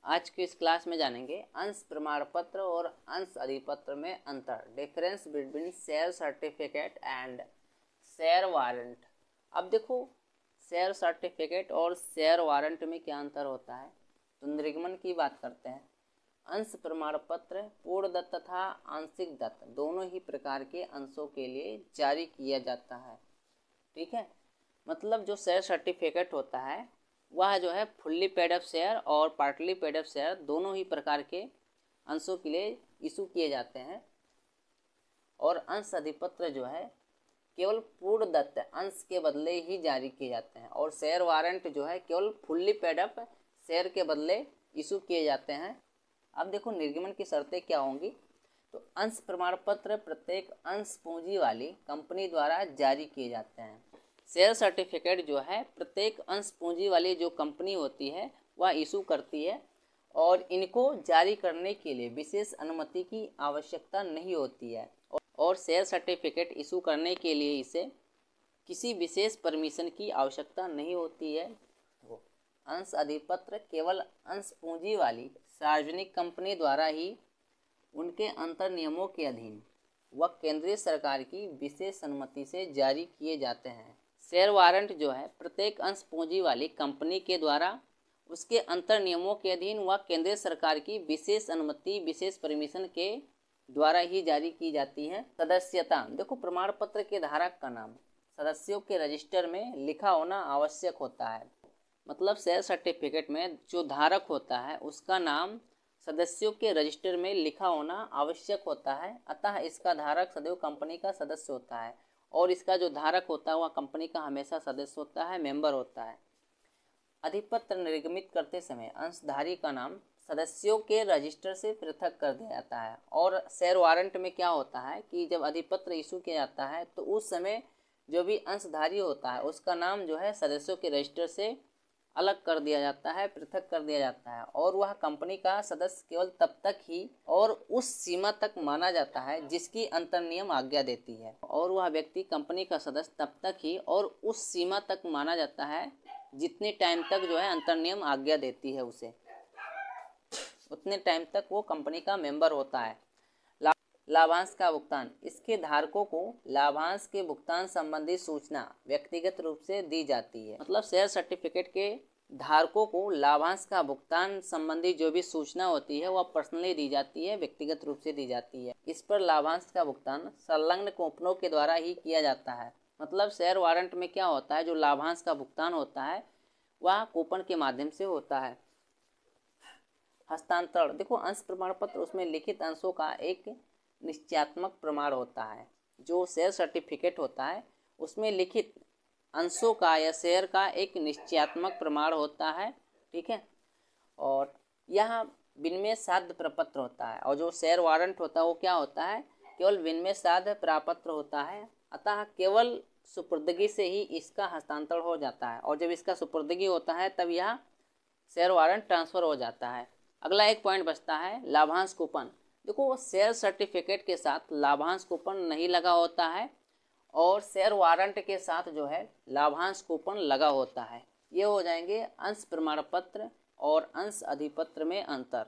आज की इस क्लास में जानेंगे अंश प्रमाण पत्र और अंश अधिपत्र में अंतर, difference between share certificate and share warrant. अब देखो, शेयर सर्टिफिकेट और शेयर वारंट में क्या अंतर होता है। तो निर्गमन की बात करते हैं। अंश प्रमाण पत्र पूर्ण दत्त तथा आंशिक दत्त दोनों ही प्रकार के अंशों के लिए जारी किया जाता है। ठीक है, मतलब जो शेयर सर्टिफिकेट होता है वह जो है फुल्ली पेड अप शेयर और पार्टली पेड अप शेयर दोनों ही प्रकार के अंशों के लिए इशू किए जाते हैं। और अंश अधिपत्र जो है केवल पूर्ण दत्त अंश के बदले ही जारी किए जाते हैं। और शेयर वारंट जो है केवल फुल्ली पेड अप शेयर के बदले इशू किए जाते हैं। अब देखो निर्गमन की शर्तें क्या होंगी। तो अंश प्रमाण पत्र प्रत्येक अंश पूंजी वाली कंपनी द्वारा जारी किए जाते हैं। शेयर सर्टिफिकेट जो है प्रत्येक अंश पूंजी वाली जो कंपनी होती है वह इशू करती है और इनको जारी करने के लिए विशेष अनुमति की आवश्यकता नहीं होती है। और शेयर सर्टिफिकेट इशू करने के लिए इसे किसी विशेष परमिशन की आवश्यकता नहीं होती है। अंश अधिपत्र केवल अंश पूंजी वाली सार्वजनिक कंपनी द्वारा ही उनके अंतर नियमों के अधीन व केंद्रीय सरकार की विशेष अनुमति से जारी किए जाते हैं। शेयर वारंट जो है प्रत्येक अंश पूंजी वाली कंपनी के द्वारा उसके अंतर नियमों के अधीन व केंद्रीय सरकार की विशेष अनुमति विशेष परमिशन के द्वारा ही जारी की जाती है। सदस्यता, देखो प्रमाण पत्र के धारक का नाम सदस्यों के रजिस्टर में लिखा होना आवश्यक होता है। मतलब शेयर सर्टिफिकेट में जो धारक होता है उसका नाम सदस्यों के रजिस्टर में लिखा होना आवश्यक होता है। अतः इसका धारक सदैव कंपनी का सदस्य होता है और इसका जो धारक होता है वह कंपनी का हमेशा सदस्य होता है, मेंबर होता है। अधिपत्र निर्गमित करते समय अंशधारी का नाम सदस्यों के रजिस्टर से पृथक कर दिया जाता है। और शेयर वारंट में क्या होता है कि जब अधिपत्र इशू किया जाता है तो उस समय जो भी अंशधारी होता है उसका नाम जो है सदस्यों के रजिस्टर से अलग कर दिया जाता है, पृथक कर दिया जाता है। और वह कंपनी का सदस्य केवल तब तक ही और उस सीमा तक माना जाता है जिसकी अंतर नियम आज्ञा देती है। और वह व्यक्ति कंपनी का सदस्य तब तक ही और उस सीमा तक माना जाता है जितने टाइम तक जो है अंतर नियम आज्ञा देती है उसे, उतने टाइम तक वो कंपनी का मेंबर होता है। लाभांश का भुगतान, इसके धारकों को लाभांश के भुगतान संबंधी सूचना व्यक्तिगत रूप से दी जाती है। मतलब शेयर सर्टिफिकेट के धारकों को लाभांश का भुगतान संबंधी जो भी सूचना होती है वह पर्सनली दी जाती है, व्यक्तिगत रूप से दी जाती है। इस पर लाभांश का भुगतान संलग्न कूपनों के द्वारा ही किया जाता है। मतलब शेयर वारंट में क्या होता है, जो लाभांश का भुगतान होता है वह कूपन के माध्यम से होता है। हस्तांतरण, देखो अंश प्रमाण पत्र उसमें लिखित अंशों का एक निश्चयात्मक प्रमाण होता है। जो शेयर सर्टिफिकेट होता है उसमें लिखित अंशों का या शेयर का एक निश्चयात्मक प्रमाण होता है। ठीक है, और यह विनिमय साध्य प्रपत्र होता है। और जो शेयर वारंट होता है वो क्या होता है, केवल विनिमय साध्य प्रपत्र होता है। अतः केवल सुपुर्दगी से ही इसका हस्तांतरण हो जाता है और जब इसका सुपुर्दगी होता है तब यह शेयर वारंट ट्रांसफर हो जाता है। अगला एक पॉइंट बचता है लाभांश कूपन। देखो शेयर सर्टिफिकेट के साथ लाभांश कूपन नहीं लगा होता है और शेयर वारंट के साथ जो है लाभांश कूपन लगा होता है। ये हो जाएंगे अंश प्रमाण पत्र और अंश अधिपत्र में अंतर।